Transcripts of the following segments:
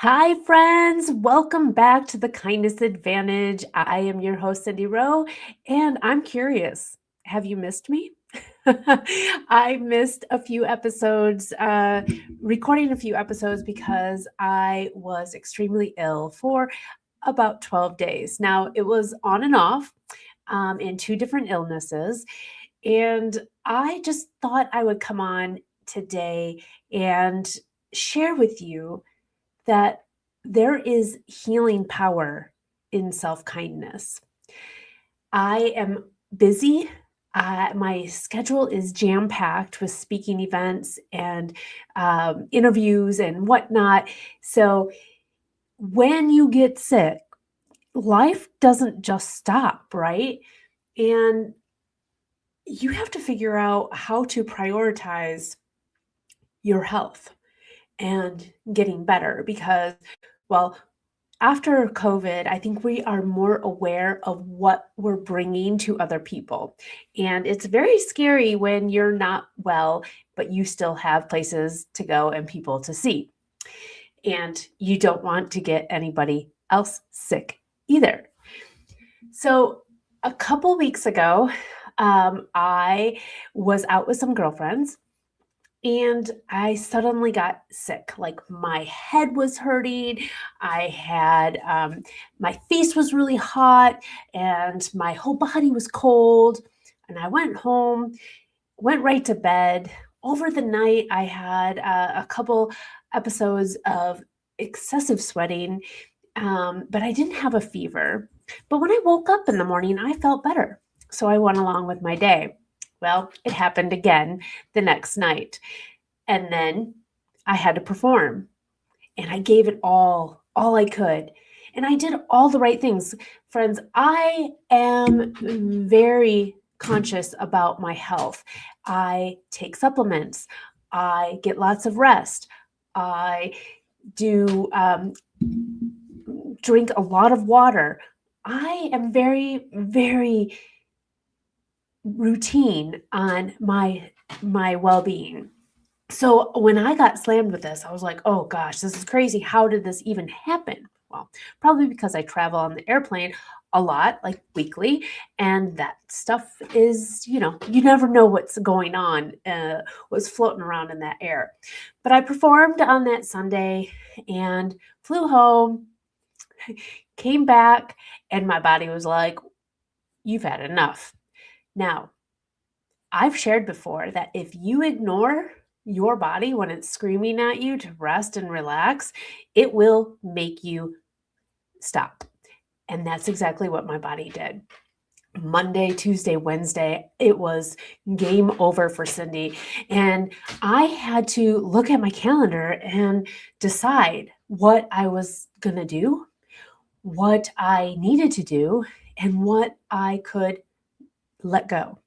Hi, friends. Welcome back to the Kindness Advantage. I am your host, Cindy Rowe, and I'm curious. Have you missed me? I missed a few episodes, recording a few episodes because I was extremely ill for about 12 days. Now, it was on and off in two different illnesses, and I just thought I would come on today and share with you that there is healing power in self kindness. I am busy. My schedule is jam packed with speaking events and interviews and whatnot. So when you get sick, life doesn't just stop, right? And you have to figure out how to prioritize your health and getting better because, well, after COVID, I think we are more aware of what we're bringing to other people. And it's very scary when you're not well, but you still have places to go and people to see. And you don't want to get anybody else sick either. So, a couple weeks ago, I was out with some girlfriends and I suddenly got sick. Like my head was hurting. I had my face was really hot, and my whole body was cold. And I went home, went right to bed. Over the night, I had a couple episodes of excessive sweating, but I didn't have a fever. But when I woke up in the morning, I felt better. So I went along with my day. Well, it happened again the next night. And then I had to perform. And I gave it all I could. And I did all the right things. Friends, I am very conscious about my health. I take supplements. I get lots of rest. I do drink a lot of water. I am very, very routine on my well-being. So when I got slammed with this, I was like, oh gosh, this is crazy. How did this even happen? Well, probably because I travel on the airplane a lot, like weekly, and that stuff is, you never know what's going on, what's floating around in that air. But I performed on that Sunday and flew home, came back, and my body was like, you've had enough. Now, I've shared before that if you ignore your body when it's screaming at you to rest and relax, it will make you stop. And that's exactly what my body did. Monday, Tuesday, Wednesday, it was game over for Cindy. And I had to look at my calendar and decide what I was going to do, what I needed to do, and what I could let go.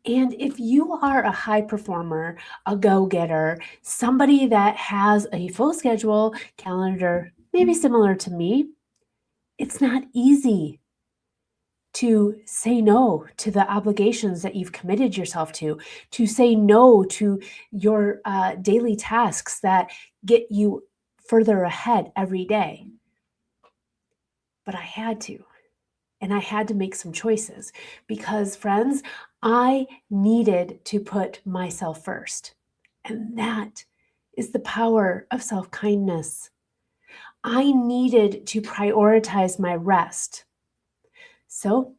And if you are a high performer, a go-getter, somebody that has a full schedule, calendar, maybe similar to me, it's not easy to say no to the obligations that you've committed yourself to say no to your daily tasks that get you further ahead every day. But I had to. And I had to make some choices because, friends, I needed to put myself first. And that is the power of self kindness. I needed to prioritize my rest. So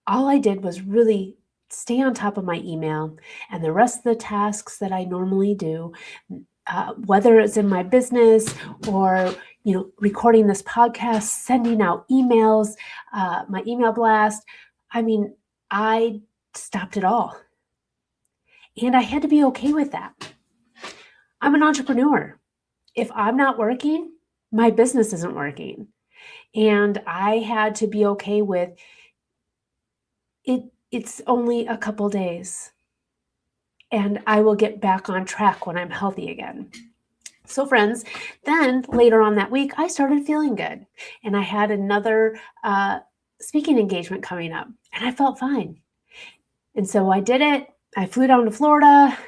all I did was really stay on top of my email and the rest of the tasks that I normally do, whether it's in my business or recording this podcast, sending out emails, my email blast. I mean, I stopped it all. And I had to be okay with that. I'm an entrepreneur. If I'm not working, my business isn't working. And I had to be okay with it. It's only a couple days. And I will get back on track when I'm healthy again. So friends, then later on that week, I started feeling good. And I had another speaking engagement coming up and I felt fine. And so I did it. I flew down to Florida,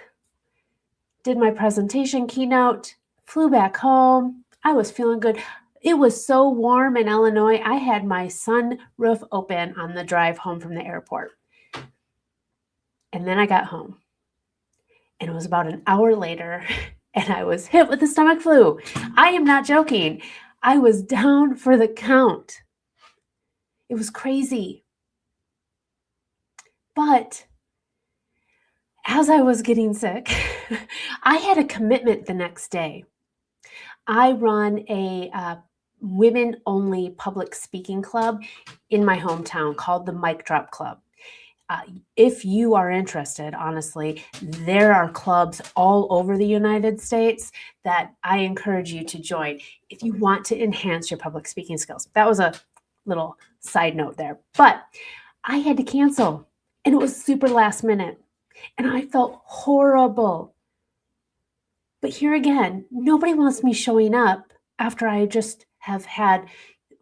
did my presentation keynote, flew back home, I was feeling good. It was so warm in Illinois. I had my sunroof open on the drive home from the airport. And then I got home. And it was about an hour later, and I was hit with the stomach flu. I am not joking. I was down for the count. It was crazy. But as I was getting sick, I had a commitment the next day. I run a women-only public speaking club in my hometown called the Mic Drop Club. If you are interested, honestly, there are clubs all over the United States that I encourage you to join if you want to enhance your public speaking skills. That was a little side note there. But I had to cancel, and it was super last minute, and I felt horrible. But here again, nobody wants me showing up after I just have had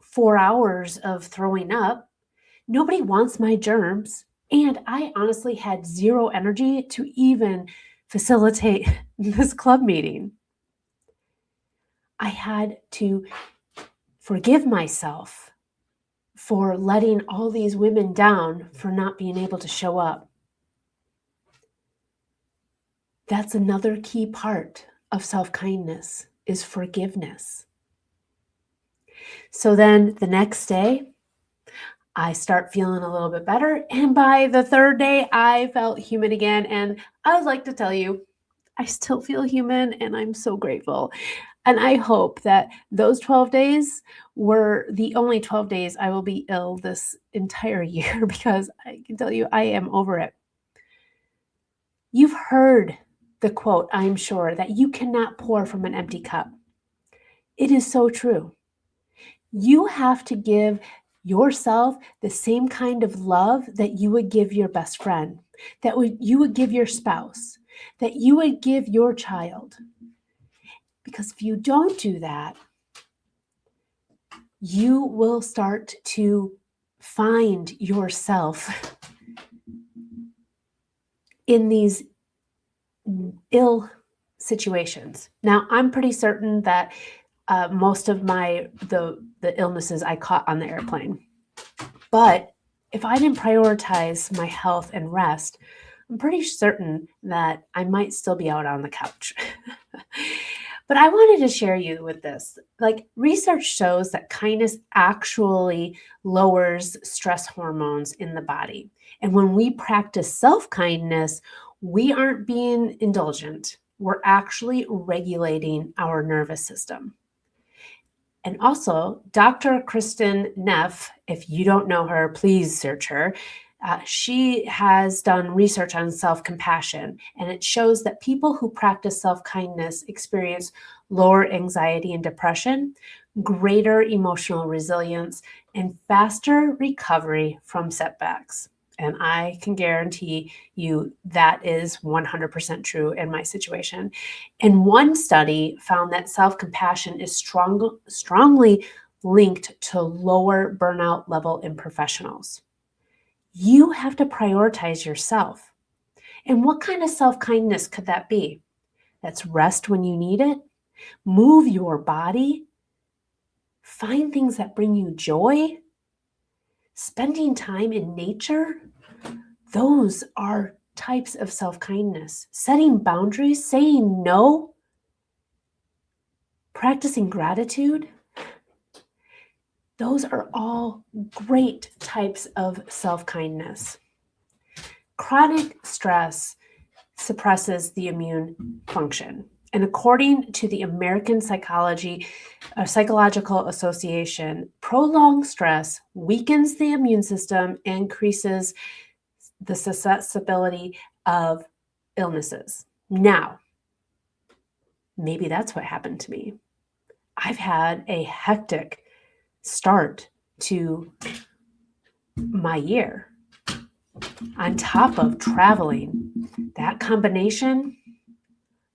4 hours of throwing up. Nobody wants my germs. And I honestly had zero energy to even facilitate this club meeting. I had to forgive myself for letting all these women down for not being able to show up. That's another key part of self-kindness is forgiveness. So then the next day, I start feeling a little bit better. And by the third day, I felt human again. And I would like to tell you, I still feel human and I'm so grateful. And I hope that those 12 days were the only 12 days I will be ill this entire year because I can tell you I am over it. You've heard the quote, I'm sure, that you cannot pour from an empty cup. It is so true. You have to give yourself the same kind of love that you would give your best friend, that you would give your spouse, that you would give your child. Because if you don't do that, you will start to find yourself in these ill situations. Now, I'm pretty certain that most of the illnesses I caught on the airplane. But if I didn't prioritize my health and rest, I'm pretty certain that I might still be out on the couch. But I wanted to share you with this. Like, research shows that kindness actually lowers stress hormones in the body. And when we practice self-kindness, we aren't being indulgent. We're actually regulating our nervous system. And also, Dr. Kristen Neff, if you don't know her, please search her. She has done research on self-compassion, and it shows that people who practice self-kindness experience lower anxiety and depression, greater emotional resilience, and faster recovery from setbacks. And I can guarantee you that is 100% true in my situation. And one study found that self-compassion is strongly linked to lower burnout level in professionals. You have to prioritize yourself. And what kind of self-kindness could that be? That's rest when you need it, move your body, find things that bring you joy, spending time in nature. Those are types of self-kindness. Setting boundaries, saying no, practicing gratitude. Those are all great types of self-kindness. Chronic stress suppresses the immune function. And according to the American Psychological Association, prolonged stress weakens the immune system, increases the susceptibility of illnesses. Now, maybe that's what happened to me. I've had a hectic start to my year on top of traveling. That combination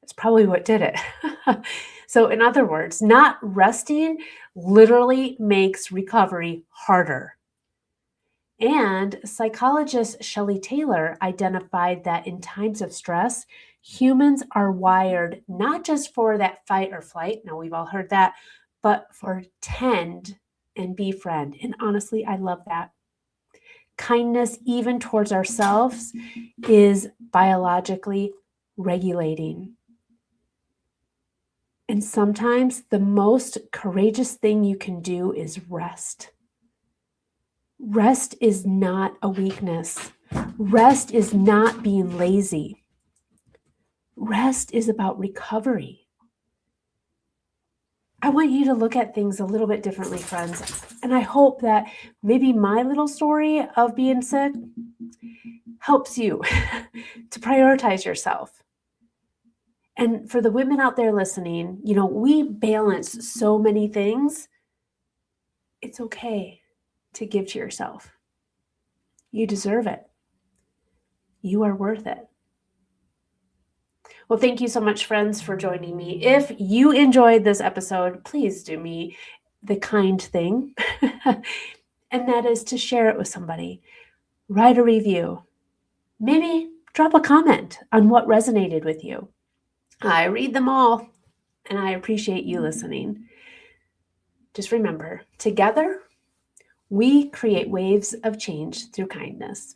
is probably what did it. So in other words, not resting literally makes recovery harder. And psychologist Shelley Taylor identified that in times of stress, humans are wired not just for that fight or flight, now we've all heard that, but for tend and befriend. And honestly, I love that. Kindness, even towards ourselves, is biologically regulating. And sometimes the most courageous thing you can do is rest. Rest is not a weakness. Rest is not being lazy. Rest is about recovery. I want you to look at things a little bit differently, friends. And I hope that maybe my little story of being sick helps you to prioritize yourself. And for the women out there listening, we balance so many things. It's okay to give to yourself. You deserve it. You are worth it. Well, thank you so much, friends, for joining me. If you enjoyed this episode, please do me the kind thing, and that is to share it with somebody. Write a review. Maybe drop a comment on what resonated with you. I read them all, and I appreciate you listening. Just remember, together, we create waves of change through kindness.